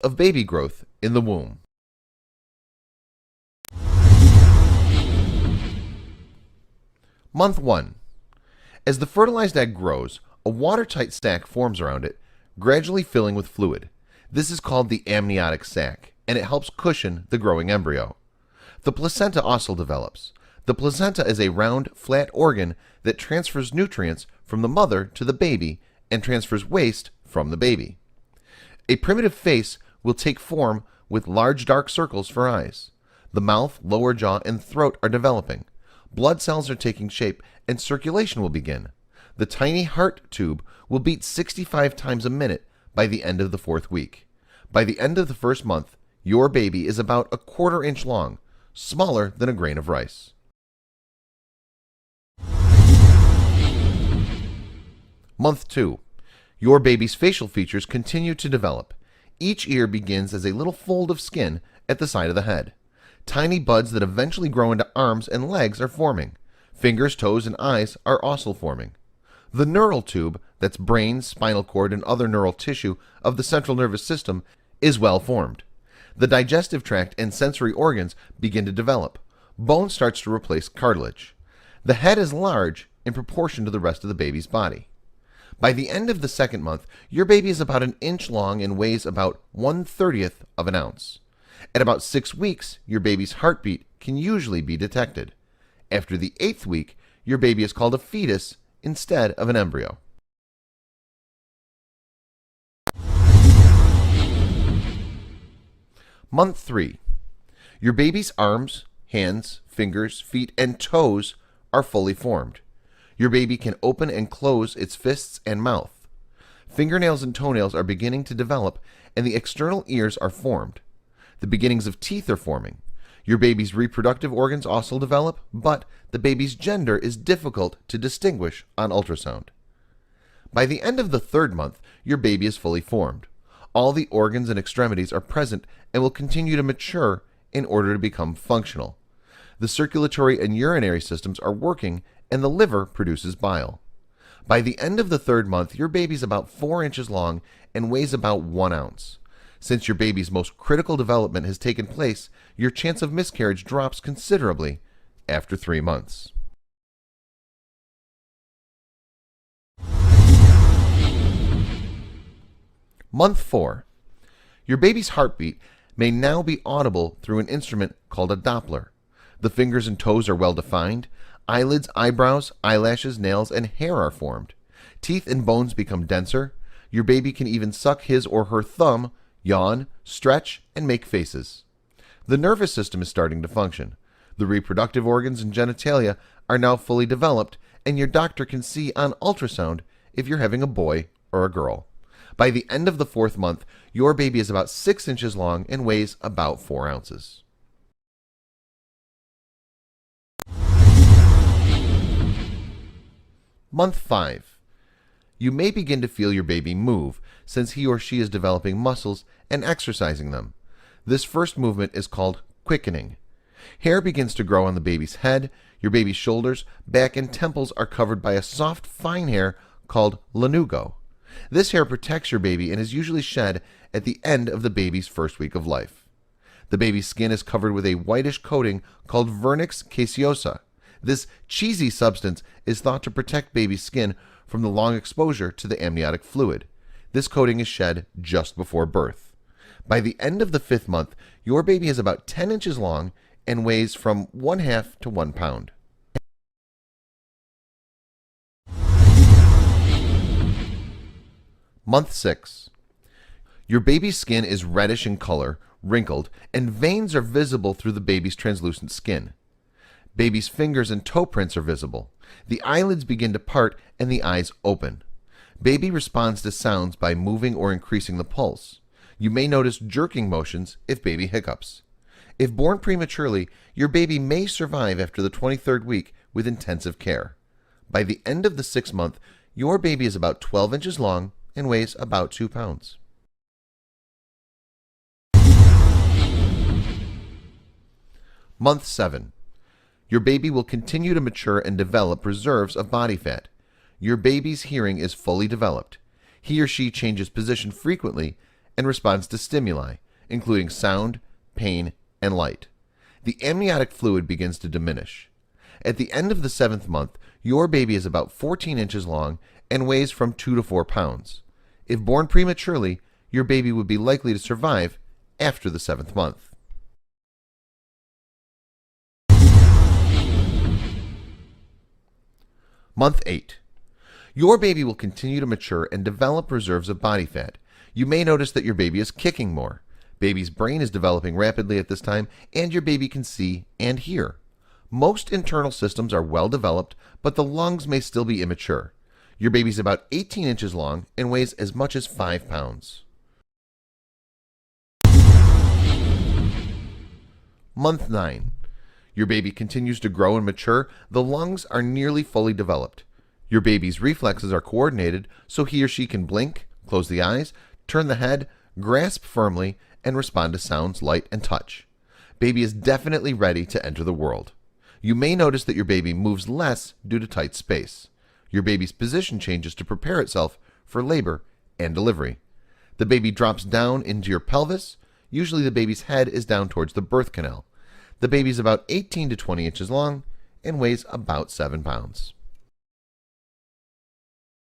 of baby growth in the womb. Month 1. As the fertilized egg grows, a watertight sac forms around it, gradually filling with fluid. This is called the amniotic sac, and it helps cushion the growing embryo. The placenta also develops. The placenta is a round, flat organ that transfers nutrients from the mother to the baby and transfers waste from the baby. A primitive face will take form with large dark circles for eyes. The mouth, lower jaw, and throat are developing. Blood cells are taking shape and circulation will begin. The tiny heart tube will beat 65 times a minute by the end of the 4th week. By the end of the 1st month, your baby is about a 1/4 inch long, smaller than a grain of rice. Month 2. Your baby's facial features continue to develop. Each ear begins as a little fold of skin at the side of the head. Tiny buds that eventually grow into arms and legs are forming. Fingers, toes, and eyes are also forming. The neural tube, that's brain, spinal cord, and other neural tissue of the central nervous system, is well formed. The digestive tract and sensory organs begin to develop. Bone starts to replace cartilage. The head is large in proportion to the rest of the baby's body. By the end of the 2nd month, your baby is about an inch long and weighs about 1/30th of an ounce. At about 6 weeks, your baby's heartbeat can usually be detected. After the 8th week, your baby is called a fetus instead of an embryo. Month 3. Your baby's arms, hands, fingers, feet, and toes are fully formed. Your baby can open and close its fists and mouth. Fingernails and toenails are beginning to develop, and the external ears are formed. The beginnings of teeth are forming. Your baby's reproductive organs also develop, but the baby's gender is difficult to distinguish on ultrasound. By the end of the 3rd month, your baby is fully formed. All the organs and extremities are present and will continue to mature in order to become functional. The circulatory and urinary systems are working, and the liver produces bile. By the end of the 3rd month, your baby is about 4 inches long and weighs about 1 ounce. Since your baby's most critical development has taken place, your chance of miscarriage drops considerably after 3 months. Month 4. Your baby's heartbeat may now be audible through an instrument called a Doppler. The fingers and toes are well defined. Eyelids, eyebrows, eyelashes, nails, and hair are formed. Teeth and bones become denser. Your baby can even suck his or her thumb, yawn, stretch, and make faces. The nervous system is starting to function. The reproductive organs and genitalia are now fully developed, and your doctor can see on ultrasound if you're having a boy or a girl. By the end of the 4th month, your baby is about 6 inches long and weighs about 4 ounces. Month 5. You may begin to feel your baby move since he or she is developing muscles and exercising them. This first movement is called quickening. Hair begins to grow on the baby's head. Your baby's shoulders, back, and temples are covered by a soft, fine hair called lanugo. This hair protects your baby and is usually shed at the end of the baby's 1st week of life. The baby's skin is covered with a whitish coating called vernix caseosa. This cheesy substance is thought to protect baby's skin from the long exposure to the amniotic fluid. This coating is shed just before birth. By the end of the 5th month, your baby is about 10 inches long and weighs from 1/2 to 1 pound. Month 6. Your baby's skin is reddish in color, wrinkled, and veins are visible through the baby's translucent skin. Baby's fingers and toe prints are visible. The eyelids begin to part and the eyes open. Baby responds to sounds by moving or increasing the pulse. You may notice jerking motions if baby hiccups. If born prematurely, your baby may survive after the 23rd week with intensive care. By the end of the 6th month, your baby is about 12 inches long and weighs about 2 pounds. Month 7. Your baby will continue to mature and develop reserves of body fat. Your baby's hearing is fully developed. He or she changes position frequently, and responds to stimuli, including sound, pain, and light. The amniotic fluid begins to diminish. At the end of the 7th month, your baby is about 14 inches long and weighs from 2 to 4 pounds. If born prematurely, your baby would be likely to survive after the 7th month. Month 8. Your baby will continue to mature and develop reserves of body fat. You may notice that your baby is kicking more. Baby's brain is developing rapidly at this time, and your baby can see and hear. Most internal systems are well developed, but the lungs may still be immature. Your baby's about 18 inches long and weighs as much as 5 pounds. Month 9. Your baby continues to grow and mature. The lungs are nearly fully developed. Your baby's reflexes are coordinated so he or she can blink, close the eyes, turn the head, grasp firmly, and respond to sounds, light, and touch. Baby is definitely ready to enter the world. You may notice that your baby moves less due to tight space. Your baby's position changes to prepare itself for labor and delivery. The baby drops down into your pelvis. Usually the baby's head is down towards the birth canal. The baby is about 18 to 20 inches long and weighs about 7 pounds.